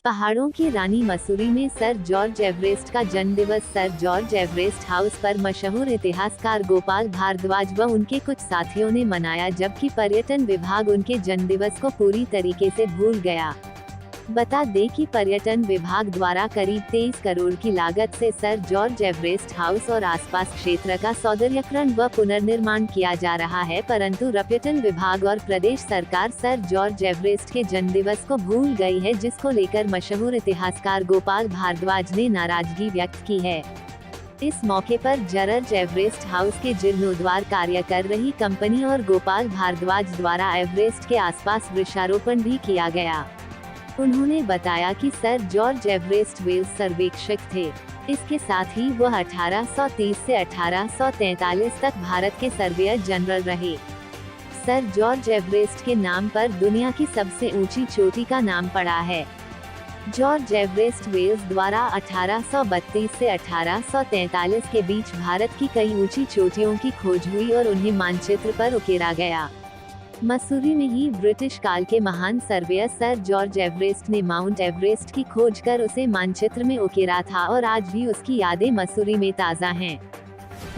पहाड़ों की रानी मसूरी में सर जॉर्ज एवरेस्ट का जन्मदिवस। सर जॉर्ज एवरेस्ट हाउस पर मशहूर इतिहासकार गोपाल भारद्वाज व उनके कुछ साथियों ने मनाया, जबकि पर्यटन विभाग उनके जन्मदिवस को पूरी तरीके से भूल गया। बता दें कि पर्यटन विभाग द्वारा करीब 23 करोड़ की लागत से सर जॉर्ज एवरेस्ट हाउस और आसपास क्षेत्र का सौंदर्यीकरण व पुनर्निर्माण किया जा रहा है, परंतु पर्यटन विभाग और प्रदेश सरकार सर जॉर्ज एवरेस्ट के जन्मदिवस को भूल गई है, जिसको लेकर मशहूर इतिहासकार गोपाल भारद्वाज ने नाराजगी व्यक्त की है। इस मौके पर जॉर्ज एवरेस्ट हाउस के जीर्णोद्धार कार्य कर रही कंपनी और गोपाल भारद्वाज द्वारा एवरेस्ट के आसपास वृक्षारोपण भी किया गया। उन्होंने बताया कि सर जॉर्ज एवरेस्ट वेल्स सर्वेक्षक थे। इसके साथ ही वह 1830 से 1843 तक भारत के सर्वेयर जनरल रहे। सर जॉर्ज एवरेस्ट के नाम पर दुनिया की सबसे ऊंची चोटी का नाम पड़ा है। जॉर्ज एवरेस्ट वेल्स द्वारा 1832 से 1843 के बीच भारत की कई ऊंची चोटियों की खोज हुई और उन्हें मानचित्र पर उकेरा गया। मसूरी में ही ब्रिटिश काल के महान सर्वेयर सर जॉर्ज एवरेस्ट ने माउंट एवरेस्ट की खोज कर उसे मानचित्र में उकेरा था और आज भी उसकी यादें मसूरी में ताज़ा हैं।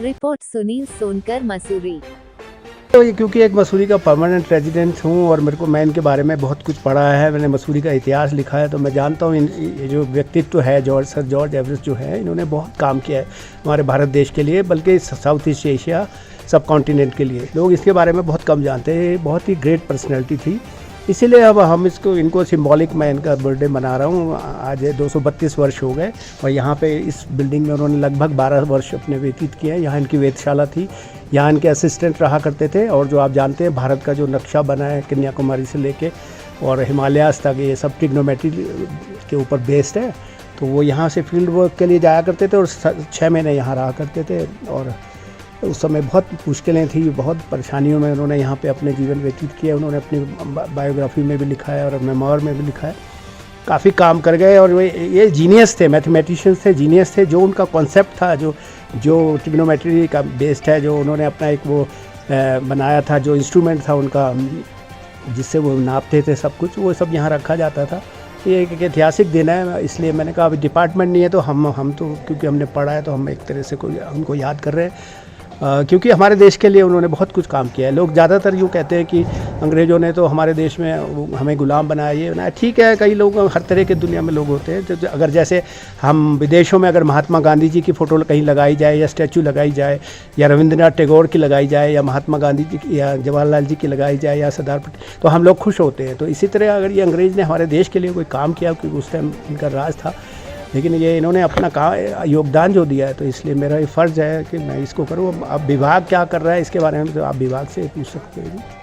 रिपोर्ट सुनील सोनकर, मसूरी। तो ये क्योंकि एक मसूरी का परमानेंट रेजिडेंट हूँ और मेरे को मैं इनके बारे में बहुत कुछ पढ़ा है, मैंने मसूरी का इतिहास लिखा है, तो मैं जानता हूँ ये जो व्यक्तित्व है सर जॉर्ज एवरेस्ट जो है, इन्होंने बहुत काम किया है हमारे भारत देश के लिए, बल्कि साउथ ईस्ट एशिया सब कॉन्टिनेंट के लिए। लोग इसके बारे में बहुत कम जानते हैं। बहुत ही ग्रेट पर्सनैलिटी थी, इसीलिए अब हम इनको सिंबॉलिक मैं इनका बर्थडे मना रहा हूँ। आज 232 वर्ष हो गए और यहाँ पे इस बिल्डिंग में उन्होंने लगभग 12 वर्ष अपने व्यतीत किए हैं। यहाँ इनकी वेधशाला थी, यहाँ इनके असिस्टेंट रहा करते थे, और जो आप जानते हैं भारत का जो नक्शा बना है कन्याकुमारी से लेके और हिमालयास तक, ये सब ट्रिग्नोमेट्री के ऊपर बेस्ड है। तो वो यहाँ से फील्ड वर्क के लिए जाया करते थे और 6 महीने यहाँ रहा करते थे, और उस समय बहुत मुश्किलें थी, बहुत परेशानियों में उन्होंने यहाँ पे अपने जीवन व्यतीत किया। उन्होंने अपनी बायोग्राफी में भी लिखा है और मेमोर में भी लिखा है। काफ़ी काम कर गए और ये जीनियस थे, मैथमेटिशियंस थे, जीनियस थे। जो उनका कॉन्सेप्ट था, जो ट्रिग्नोमेट्री का बेस्ड है, जो उन्होंने अपना एक वो बनाया था, जो इंस्ट्रूमेंट था उनका जिससे वो नापते थे सब कुछ, वो सब यहाँ रखा जाता था। ये एक ऐतिहासिक दिन है, इसलिए मैंने कहा अभी डिपार्टमेंट नहीं है तो हम तो क्योंकि हमने पढ़ा है तो हम एक तरह से उनको याद कर रहे हैं, क्योंकि हमारे देश के लिए उन्होंने बहुत कुछ काम किया है। लोग ज़्यादातर यूँ कहते हैं कि अंग्रेज़ों ने तो हमारे देश में हमें गुलाम बनाया, ये बनाया। ठीक है, कई लोग, हर तरह के दुनिया में लोग होते हैं। जो अगर जैसे हम विदेशों में अगर महात्मा गांधी जी की फ़ोटो कहीं लगाई जाए या स्टैचू लगाई जाए या रविंद्रनाथ टैगोर की लगाई जाए या महात्मा गांधी जी की या जवाहरलाल जी की लगाई जाए या सरदार पटेल, तो हम लोग खुश होते हैं। तो इसी तरह अगर ये अंग्रेज़ ने हमारे देश के लिए कोई काम किया, क्योंकि उस टाइम इनका राज था, लेकिन ये इन्होंने अपना योगदान जो दिया है, तो इसलिए मेरा ये फ़र्ज़ है कि मैं इसको करूँ। अब विभाग क्या कर रहा है इसके बारे में तो आप विभाग से पूछ सकते हैं।